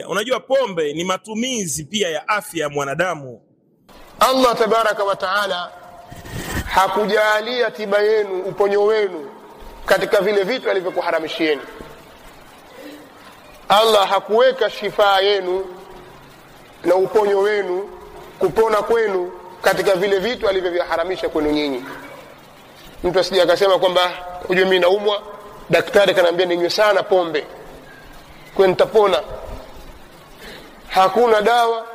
Unajua pombe ni matumizi pia ya afya ya mwanadamu. Allah tabaraka wa taala hakujalia tiba yenu, uponyo wenu katika vile vitu alivyokuharamishieni. Allah hakuweka shifa yenu na uponyo wenu, kupona kwenu katika vile vitu alivyoviharamisha kwenu nyinyi. Mtu asije akasema kwamba unajua mimi naumwa, daktari kanaambia ninywe sana pombe kwa nitapona. Hakuna dawa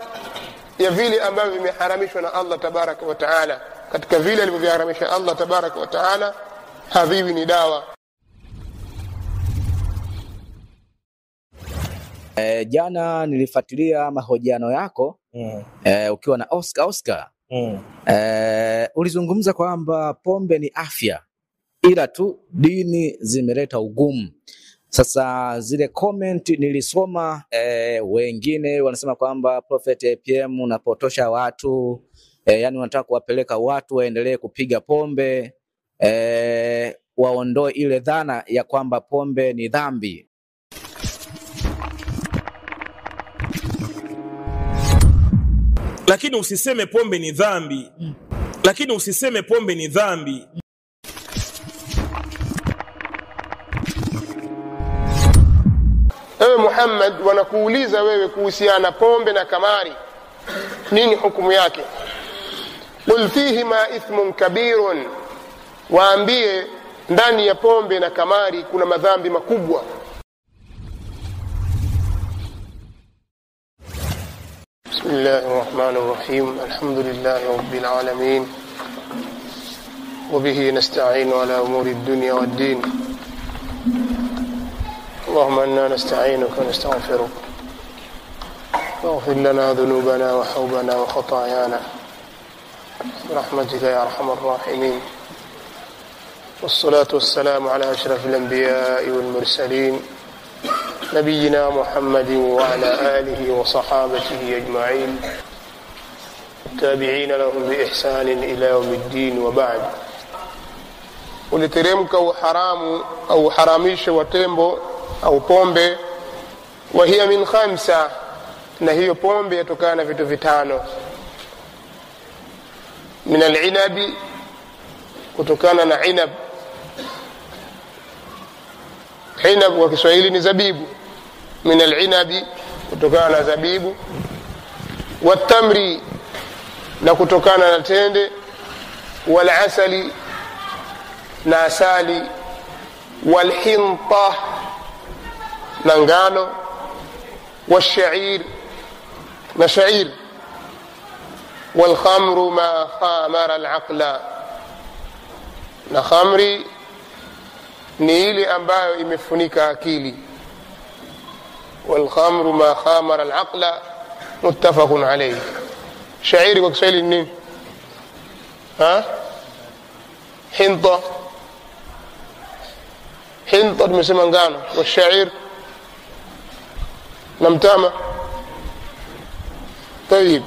ya vile ambavyo vimeharamishwa na Allah tabaraka wa taala. Katika vile alivyoviharamisha Allah tabaraka wa taala haviwi ni dawa. Jana nilifuatilia mahojiano yako ukiwa na Oscar. Ulizungumza kwamba pombe ni afya, ila tu dini zimeleta ugumu. Sasa zile comment nilisoma, wengine wanasema kwamba Prophet APM unapotosha watu, yani wanataka kuwapeleka watu waendelee kupiga pombe, waondoe ile dhana ya kwamba pombe ni dhambi. Lakini usiseme pombe ni dhambi. Lakini usiseme pombe ni dhambi. Ewe Muhammad, wanakuuliza wewe kuhusiana pombe na kamari, nini hukumu yake? Qul fihima ithmun kabirun, waambie ndani ya pombe na kamari kuna madhambi makubwa. Bismillahir Rahmanir Rahim. Alhamdulillahi Rabbil Alamin. Wa bihi nasta'inu ala umuri ad-dunya wad-din. اللهم إنا نستعينك ونستغفرك واغفر لنا ذنوبنا وحوبنا وخطايانا برحمتك يا أرحم الراحمين. والصلاة والسلام على أشرف الأنبياء والمرسلين نبينا محمد وعلى آله وصحابته أجمعين التابعين لهم بإحسان إلى يوم الدين. وبعد. ولترمك وحرام أو حراميش وتمبو au pombe, wa hiya min khamsa, na hiyo pombe yatokana vitu vitano. Min al-inabi, kutokana na inab. Inab kwa Kiswahili ni zabibu. Min al-inabi, kutokana na zabibu. Wat-tamri, na kutokana na tende. Wal-asali, na asali. Wal-hinta, na ngano. Washair, na shair. Walkhamru ma khamara alaqla, na khamri ni ile ambayo imefunika akili. Walkhamru ma khamara alaqla muttafaqun alayhi. Shairi kwa Kiswahili ni nini? Hinta. Hinta tumesema ngano. Washair نمتامة. طيب.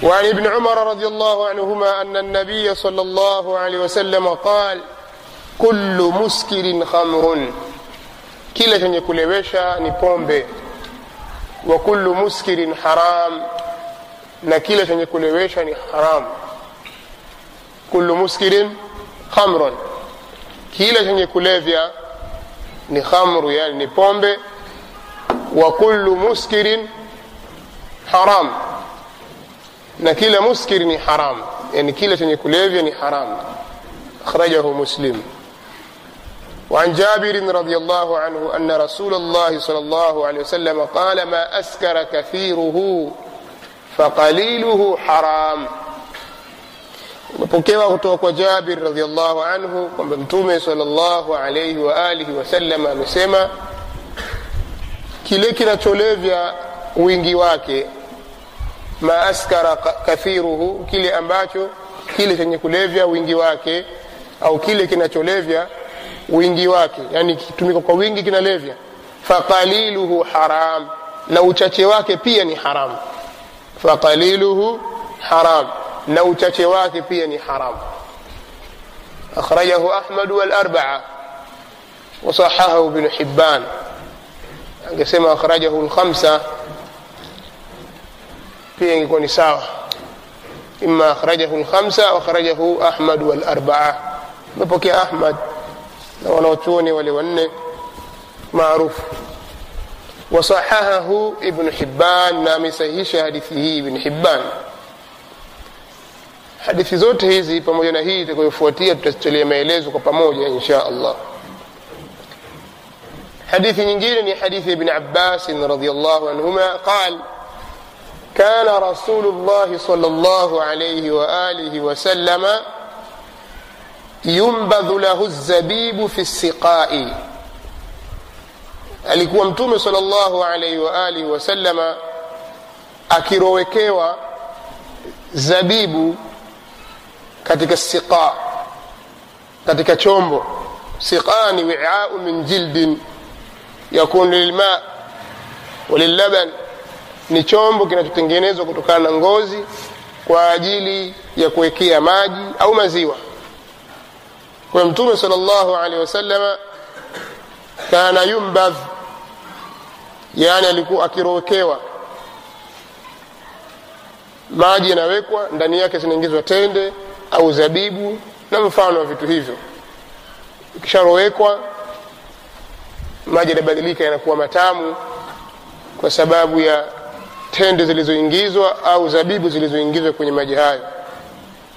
وعن ابن عمر رضي الله عنهما أن النبي صلى الله عليه وسلم قال كل مسكر خمر, kila chenye kulewesha ni pombe. Wa kullu muskirin haram, na kila chenye kulewesha ni haram. Kullu muskirin khamrun, kila chenye kulevya ni khamru, yani ni pombe. Wa kullu muskirin haram, na kila muskir ni haram, yani kila chenye kulevya ni haram. Akhrajahu Muslim. وعن جابر رضي الله عنه أن رسول الله صلى الله عليه وسلم قال ما أسكر كثيره فقليله حرام. Umepokewa kutoka kwa Jabir radhiyallahu anhu kwamba Mtume sallallahu alayhi wa alihi wasallam amesema, kile kinacholevya wingi wake, ma askara kathiruhu, kile ambacho kile chenye kulevya wingi wake, au kile kinacholevya wingi wake, yani kitumika kwa wingi kinalevya. Faqaliluhu haram, na uchache wake pia ni haram. Faqaliluhu haram, na uchache wake pia ni haram. Akhrajahu Ahmad wal arba'a. وصححه ابن حبان angesema akhrajahu al-khamsa pia ingekuwa ni sawa imma akhrajahu al-khamsa wa akhrajahu Ahmad wal arba'a mpokea Ahmad na wanaochuoni wale wanne maarufu wasahahahu ibn Hibban na amesahihisha hadithi hii ibn Hibban. Hadithi zote hizi pamoja na hii itakayofuatia tutazitolea maelezo kwa pamoja insha Allah. Hadithi nyingine ni hadithi ibn Abbas radhiyallahu anhuma قال كان رسول الله صلى الله عليه وآله وسلم ينبذ له الزبيب في السقاء. alikuwa mtume sallallahu alayhi wa alihi wasallama akirowekewa zabibu katika siqa, katika chombo. Siqa ni wi'a'u min jildin yakun lilma walillaban, ni chombo kinachotengenezwa kutokana na ngozi kwa ajili ya kuwekea maji au maziwa. Kwa mtume sallallahu alayhi wasallama kana yumbadh, yani alikuwa akirowekewa maji, yanawekwa ndani yake zinaingizwa tende au zabibu na mfano wa vitu hivyo. Ikisharowekwa maji yanabadilika, yanakuwa matamu kwa sababu ya tende zilizoingizwa au zabibu zilizoingizwa kwenye maji hayo.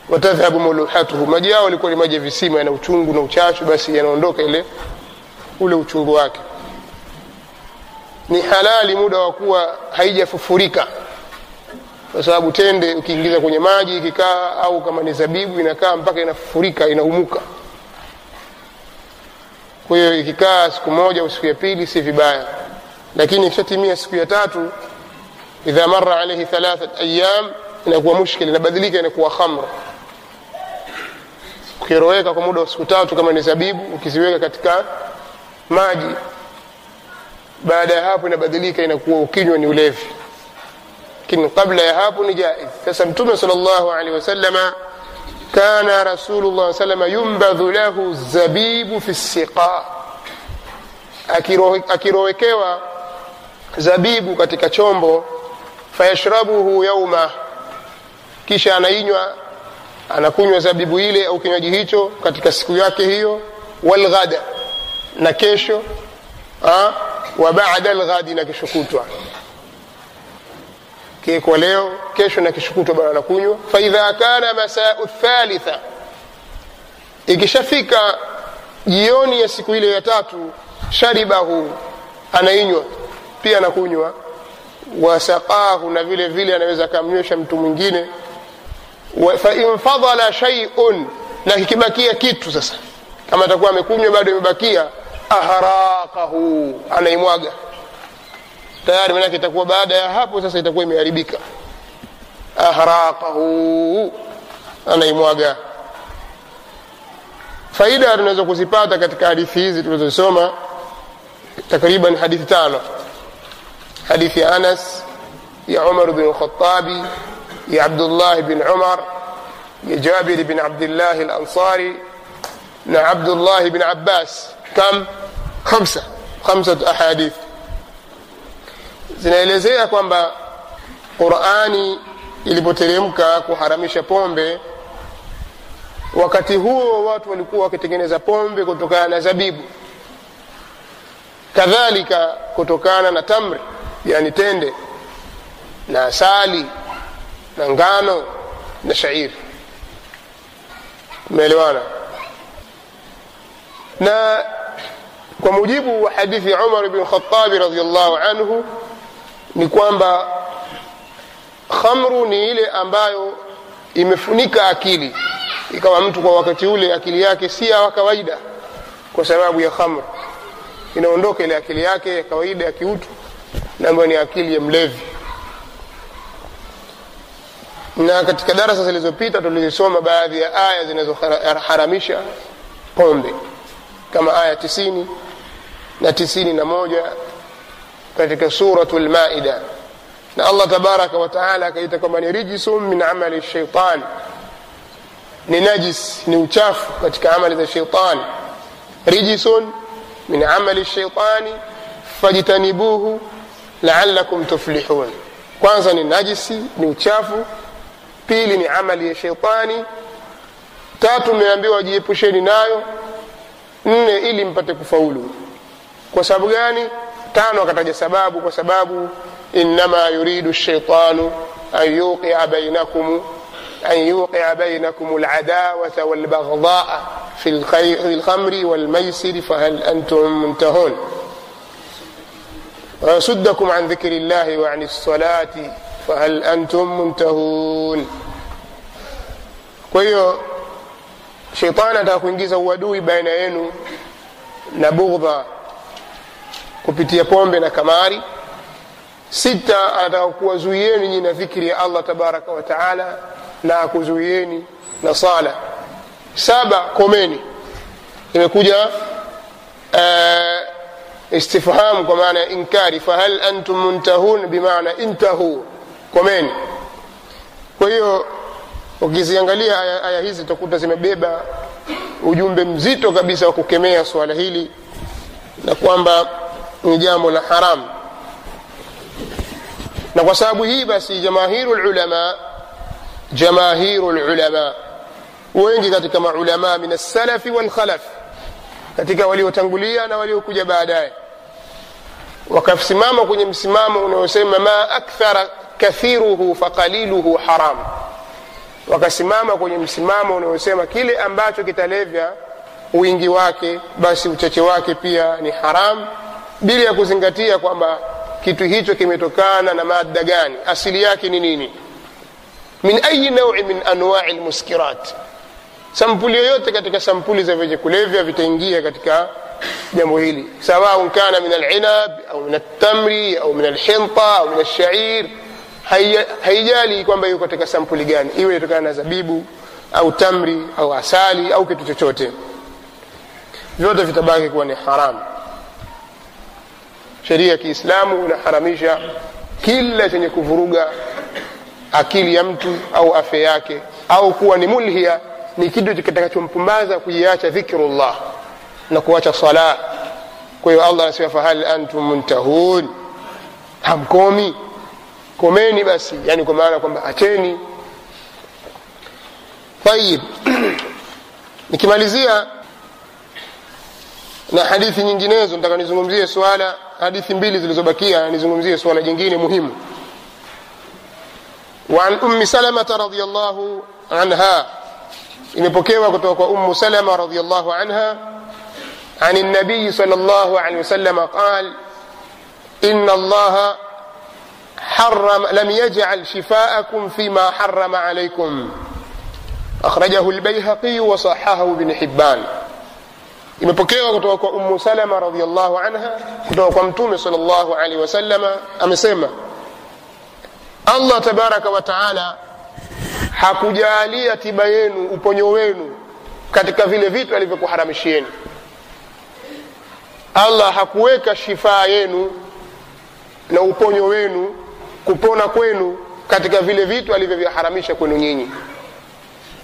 Watadhhabu muluhatuhu, maji yao yalikuwa ni maji ya visima, yana uchungu na uchachu, basi yanaondoka ule uchungu wake. Ni halali muda wa kuwa haijafufurika, kwa sababu tende ukiingiza kwenye maji ikikaa, au kama ni zabibu inakaa mpaka inafufurika, inaumuka. Kwa hiyo ikikaa siku moja au siku ya pili si vibaya, lakini ikishatimia siku ya tatu, idha marra alayhi 3 ayyam, inakuwa mushkil, inabadilika, inakuwa khamr. Ukiroweka kwa muda wa siku 3 kama ni zabibu, ukiziweka katika maji, baada ya hapo inabadilika, inakuwa ukinywa ni ulevi, lakini kabla ya hapo ni jaiz. Sasa mtume sallallahu alaihi wasallama kana rasulullah sallama yumbadhu lahu zabibu fi siqa, akirowekewa zabibu katika chombo, fayashrabuhu yawma, kisha anakunywa zabibu ile au kinywaji hicho katika siku yake hiyo, walghada, na kesho, wa ba'da alghadi, na kesho kutwa. Kwa leo, kesho na kesho kutwa bado anakunywa. Fa idha kana masa'u thalitha, ikishafika jioni ya siku ile ya tatu, sharibahu, anainywa pia, anakunywa. Wasaqahu, na vile vile anaweza kumnywesha mtu mwingine. Fa in fadala shay'un, na kikibakia kitu sasa, kama atakuwa amekunywa bado imebakia, aharaqahu, anaimwaga tayari, maana itakuwa baada ya hapo sasa itakuwa imeharibika. Aharaqahu, anaimwaga. Faida tunaweza kuzipata katika hadithi hizi tulizosoma, takriban hadithi 5. Hadithi ya Anas, ya Umar bin Khattabi, ya Abdullah bin Umar, ya Jabir bin Abdullah al-Ansari, na Abdullah bin Abbas. Kam? 5 ahadith zinaelezea kwamba Qur'ani ilipoteremka kuharamisha pombe, wakati huo watu walikuwa wakitengeneza pombe kutokana na zabibu, kadhalika kutokana na tamri, yani tende, na asali, na ngano, na shairi. Umeelewana? Na kwa mujibu wa hadithi ya Umar ibn Khattab radhiyallahu anhu ni kwamba khamru ni ile ambayo imefunika akili, ikawa mtu kwa wakati ule akili yake si ya kawaida kwa sababu ya khamru, inaondoka ile akili yake ya kawaida ya kiutu, na ambayo ni akili ya mlevi. Na katika darasa zilizopita tulisoma baadhi ya aya zinazoharamisha pombe, kama aya 90 na 91 katika suratul Maida. Na Allah tabaraka wa taala akaita kama ni rijsun min amali shaytan, ni najis, ni uchafu katika amali za shaytan. Rijsun min amali shaitani fajtanibuhu la'allakum tuflihun. Kwanza ni najisi, ni uchafu. Pili ni amali ya shaitani. Tatu mmeambiwa jiepusheni nayo. Nne ili mpate kufaulu. Kwa sababu gani? Tano akataja sababu, kwa sababu innama yuridu ash-shaytanu an yuqi'a bainakum al-adawata wal-baghdha'a fi al-khamri wal-maysir fahal antum muntahun wa yasuddakum an dhikrillahi wa 'anis salati fahal antum muntahun. Kwa hiyo shetani atakuingiza uadui baina yenu na bughdha kupitia pombe na kamari. 6 anataka kuwazuieni nyinyi na dhikri ya Allah tabaraka wa taala na kuzuieni na sala. 7 komeni. Imekuja istifham kwa maana inkari, fahal antum muntahun bimaana intahu, komeni. Kwa hiyo ukiziangalia aya hizi utakuta zimebeba ujumbe mzito kabisa wa kukemea swala hili na kwamba ni jambo la haram. Na kwa sababu hii basi jamaahirul ulama wengi katika maulama min as-salafi wal khalaf, katika waliotangulia na waliokuja baadaye, wakasimama kwenye msimamo unaosema ma akthara kathiruhu faqaliluhu haram. Wakasimama kwenye msimamo unaosema kile ambacho kitalevya wingi wake basi uchache wake pia ni haram, bila ya kuzingatia kwamba kitu hicho kimetokana na mada gani, asili yake ni nini. Min ayi naw'i min anwa'i almuskirat, sampuli yoyote katika sampuli za vyenye kulevya vitaingia katika jambo hili, sawa kana min al-inab au min at-tamri au min al-hinta au min ash-sha'ir. Haijali kwamba yuko katika sampuli gani, iwe inatokana na zabibu au tamri au asali au kitu chochote, vyote vitabaki kuwa ni haram. Sheria ya Kiislamu inaharamisha kila chenye kuvuruga akili ya mtu au afya yake, au kuwa ni mulhia, ni kitu kitakachompumbaza kuiacha dhikrullah na kuacha sala. Kwa hiyo Allah anasema fahal antum muntahun, hamkomi, komeni basi, yani kwa maana kwamba acheni. Tayib. Nikimalizia na hadithi nyinginezo, nataka nizungumzie swala, hadithi mbili zilizobakia, nizungumzie swala jingine muhimu. Wa an ummi Salama radhiyallahu anha, imepokewa kutoka kwa ummu Salama radhiyallahu anha عن النبي صلى الله عليه وسلم قال إن الله لم يجعل شفاءكم فيما حرم عليكم أخرجه البيهقي وصححه ابن حبان. imepokewa kutoka kwa ummu Salama radhiyallahu anha kutoka kwa mtume sallallahu alaihi wasallam amesema, Allah tabaraka wa taala hakujalia tiba yenu, uponyo wenu katika vile vitu alivyokuharamishieni. Allah hakuweka shifa yenu na uponyo wenu, kupona kwenu katika vile vitu alivyoviharamisha kwenu nyinyi.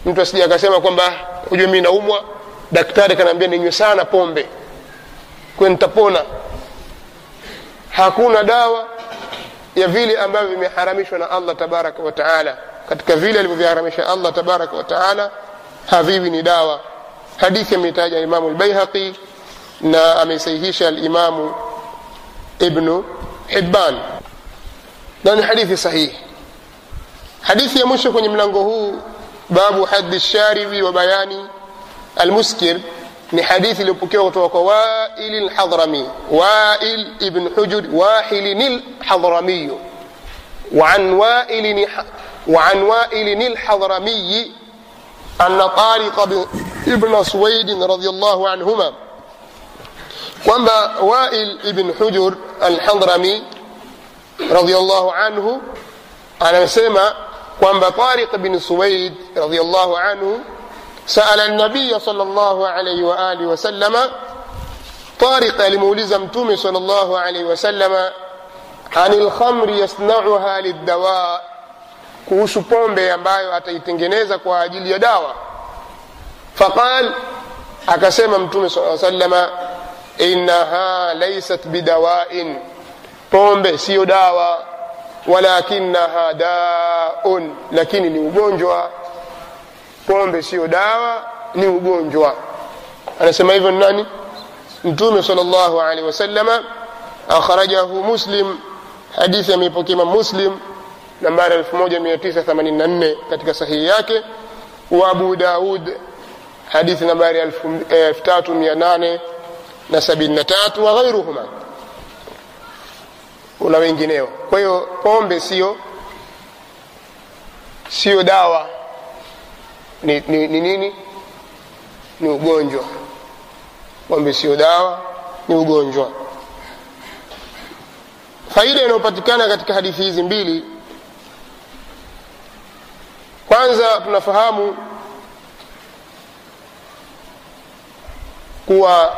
Mtu asije akasema kwamba unajua mimi naumwa, daktari kanaambia ninywe sana pombe kwa nitapona. Hakuna dawa ya vile ambavyo vimeharamishwa na Allah tabaraka wa taala, katika vile alivyoviharamisha Allah tabaraka wa taala haviwi ni dawa. Hadithi imetaja Imam al-Baihaqi na amesahihisha al-Imam Ibn Hibban, na ni hadithi sahihi. Hadithi ya mwisho kwenye mlango huu, babu haddi sharibi wa bayani al-muskir, ni hadithi iliyopokewa kutoka kwa Wa'il al-Hadrami, Wa'il ibn Hujr Wa'il al-Hadrami, وعن وائل الحضرمي أن طارق ابن سويد رضي الله عنهما، kwamba Wa'il ibn Hujr al-Hadrami radhiyallahu anhu anasema kwamba Tariq ibn Suwaid radhiyallahu anhu sa'ala an-nabiy sallallahu alayhi wa alihi wa sallama, Tariq alimuuliza mtume sallallahu alayhi wa sallama anil khamri yasna'uha lid-dawa, kuhusu pombe ambayo ataitengeneza kwa ajili ya dawa. Faqal, akasema mtume sallallahu alayhi wa sallama innaha laysat bidawa'in, pombe sio dawa, walakinaha da'un, lakini ni ugonjwa. Pombe sio dawa, ni ugonjwa. Anasema hivyo nani? Mtume sallallahu alaihi wasallam. Akhrajahu Muslim, hadithi amepokea Muslim nambari 1984 katika sahihi yake, wa Abu Daud hadithi nambari 3873 wa ghairuhuma, na wengineo. Kwa hiyo pombe sio dawa, ni nini? Ni ugonjwa. Pombe sio dawa, ni ugonjwa. Faida inayopatikana katika hadithi hizi mbili, kwanza tunafahamu kuwa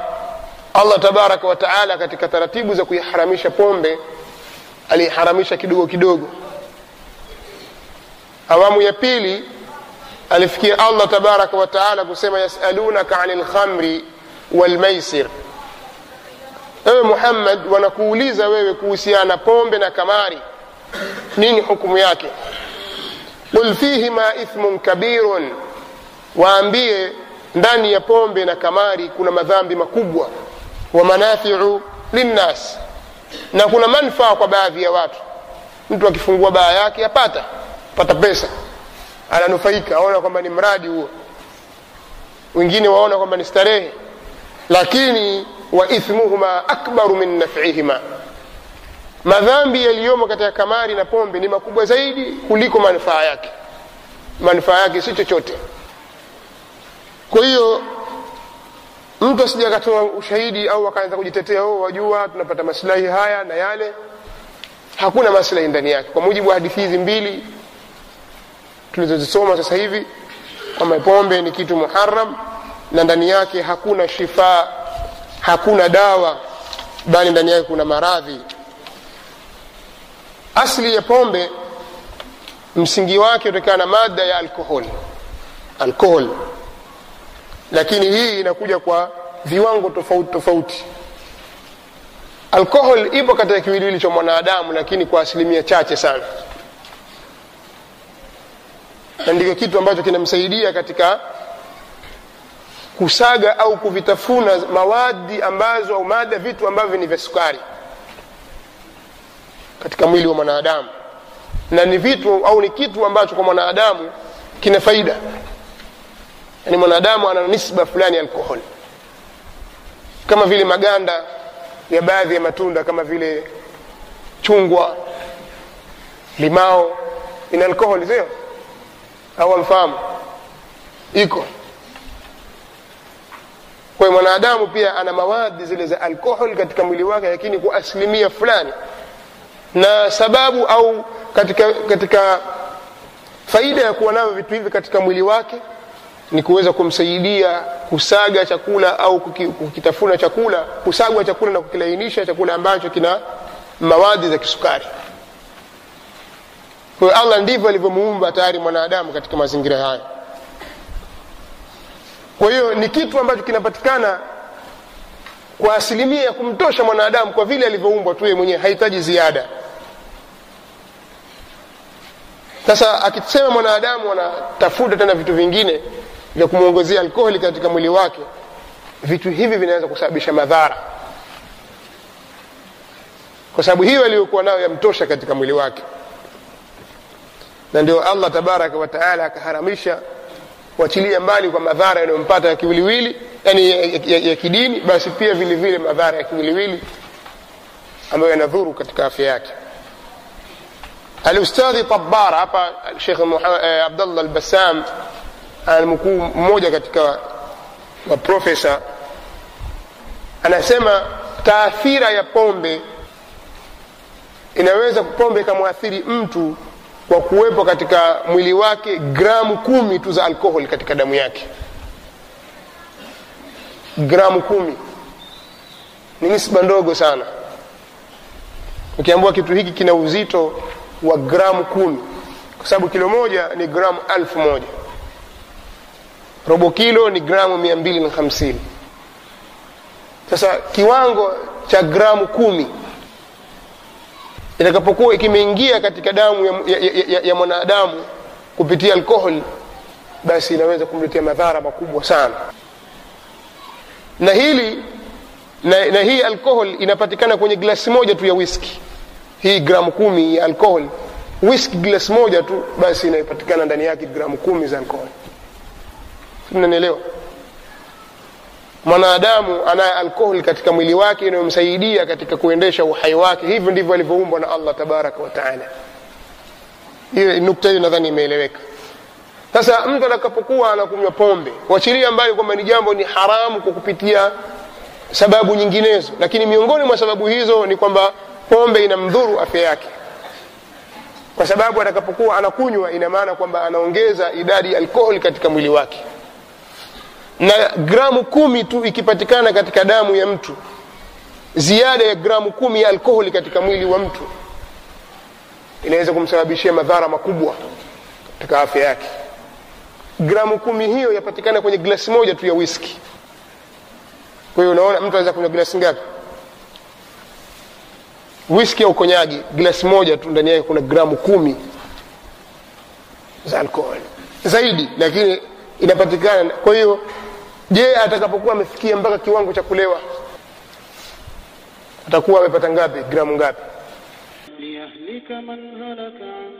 Allah tabaraka wa taala katika taratibu za kuiharamisha pombe aliharamisha kidogo kidogo. Awamu ya pili alifikia Allah tabaraka wa taala kusema yasalunaka 'anil khamri wal maisir, ewe Muhammad wanakuuliza wewe kuhusiana pombe na kamari, nini hukumu yake? Qul fihima ithmun kabirun, waambie ndani ya pombe na kamari kuna madhambi makubwa, wa manafi'u linnas, na kuna manufaa kwa baadhi ya watu. Mtu akifungua baa yake pata pesa, ananufaika, aona kwamba ni mradi huo, wengine waona kwamba ni starehe, lakini wa ithmuhuma akbaru min naf'ihima, madhambi yaliyomo katika kamari na pombe ni makubwa zaidi kuliko manufaa yake. Manufaa yake si chochote. Kwa hiyo mtu asije akatoa ushahidi au akaanza kujitetea, wajua tunapata maslahi haya na yale. Hakuna maslahi ndani yake. Kwa mujibu wa hadithi hizi mbili tulizozisoma sasa hivi, kama pombe ni kitu muharram na ndani yake hakuna shifa, hakuna dawa, bali ndani yake kuna maradhi. Asili ya pombe msingi wake utokana na mada ya alcohol, lakini hii inakuja kwa viwango tofauti tofauti. Alcohol ipo katika kiwiliwili cha mwanadamu, lakini kwa asilimia chache sana, na ndio kitu ambacho kinamsaidia katika kusaga au kuvitafuna mawadi ambazo au mada vitu ambavyo ni vya sukari katika mwili wa mwanadamu, na ni vitu au ni kitu ambacho kwa mwanadamu kina faida. Yani mwanadamu ana nisba fulani ya alcohol, kama vile maganda ya baadhi ya matunda kama vile chungwa, limao, ina alcohol, sio? Au mfahamu iko. Kwa mwanadamu pia ana mawadi zile za alcohol katika mwili wake, lakini kwa asilimia fulani. Na sababu au katika faida ya kuwa navyo vitu hivi katika mwili wake ni kuweza kumsaidia kusaga chakula au kukitafuna chakula, kusagwa chakula na kukilainisha chakula ambacho kina mawadi za kisukari. Kwa Allah ndivyo alivyomuumba tayari mwanadamu katika mazingira haya. Kwa hiyo ni kitu ambacho kinapatikana kwa asilimia ya kumtosha mwanadamu kwa vile alivyoumbwa tu yeye mwenyewe, hahitaji ziada. Sasa akisema mwanadamu anatafuta tena vitu vingine vya kumuongezea alkoholi katika mwili wake, vitu hivi vinaweza kusababisha madhara, kwa sababu hiyo aliyokuwa nayo yamtosha katika mwili wake. Na ndio Allah tabaraka wa taala akaharamisha kuachilia mbali kwa madhara yanayompata ya kiwiliwili, yani ya kidini, basi pia vile vile madhara ya kiwiliwili ambayo yanadhuru katika afya yake. Al-Ustadhi Tabbara hapa, Sheikh Abdullah Al-Bassam, mkuu mmoja katika wa profesa, anasema taathira ya pombe inaweza pombe kumwathiri mtu kwa kuwepo katika mwili wake gramu 10 tu za alcohol katika damu yake. Gramu 10 ni nisba ndogo sana. Ukiambiwa kitu hiki kina uzito wa gramu 10, kwa sababu kilo moja ni gramu 1000, robo kilo ni gramu 250. Sasa kiwango cha gramu 10 itakapokuwa kimeingia katika damu ya mwanadamu kupitia alkohol, basi inaweza kumletea madhara makubwa sana. Na hii alkohol inapatikana kwenye glasi moja tu ya whisky. Hii gramu 10 ya alkohol, whisky glasi moja tu, basi inapatikana ndani yake gramu 10 za alkohol. Mnanielewa? Mwanadamu ana alkohol katika mwili wake inayomsaidia katika kuendesha uhai wake. Hivyo ndivyo alivyoumbwa na Allah tabaraka wa taala. Hiyo nukta hiyo nadhani imeeleweka. Sasa mtu atakapokuwa anakunywa pombe, waachilia mbali kwamba ni jambo ni haramu kwa kupitia sababu nyinginezo, lakini miongoni mwa sababu hizo ni kwamba pombe inamdhuru afya yake. Kwa sababu atakapokuwa anakunywa, ina maana kwamba anaongeza idadi ya alkohol katika mwili wake. Na gramu 10 tu ikipatikana katika damu ya mtu, ziada ya gramu 10 ya alkoholi katika mwili wa mtu, inaweza kumsababishia madhara makubwa katika afya yake. Gramu 10 hiyo yapatikana kwenye glasi moja tu ya whisky. Kwa hiyo unaona mtu anaweza kunywa glasi ngapi? Whisky au konyagi, glasi moja tu ndani yake kuna gramu 10 za alkoholi zaidi, lakini inapatikana. Kwa hiyo je, atakapokuwa amefikia mpaka kiwango cha kulewa, atakuwa amepata ngapi, gramu ngapi? ليهلك من هلك عن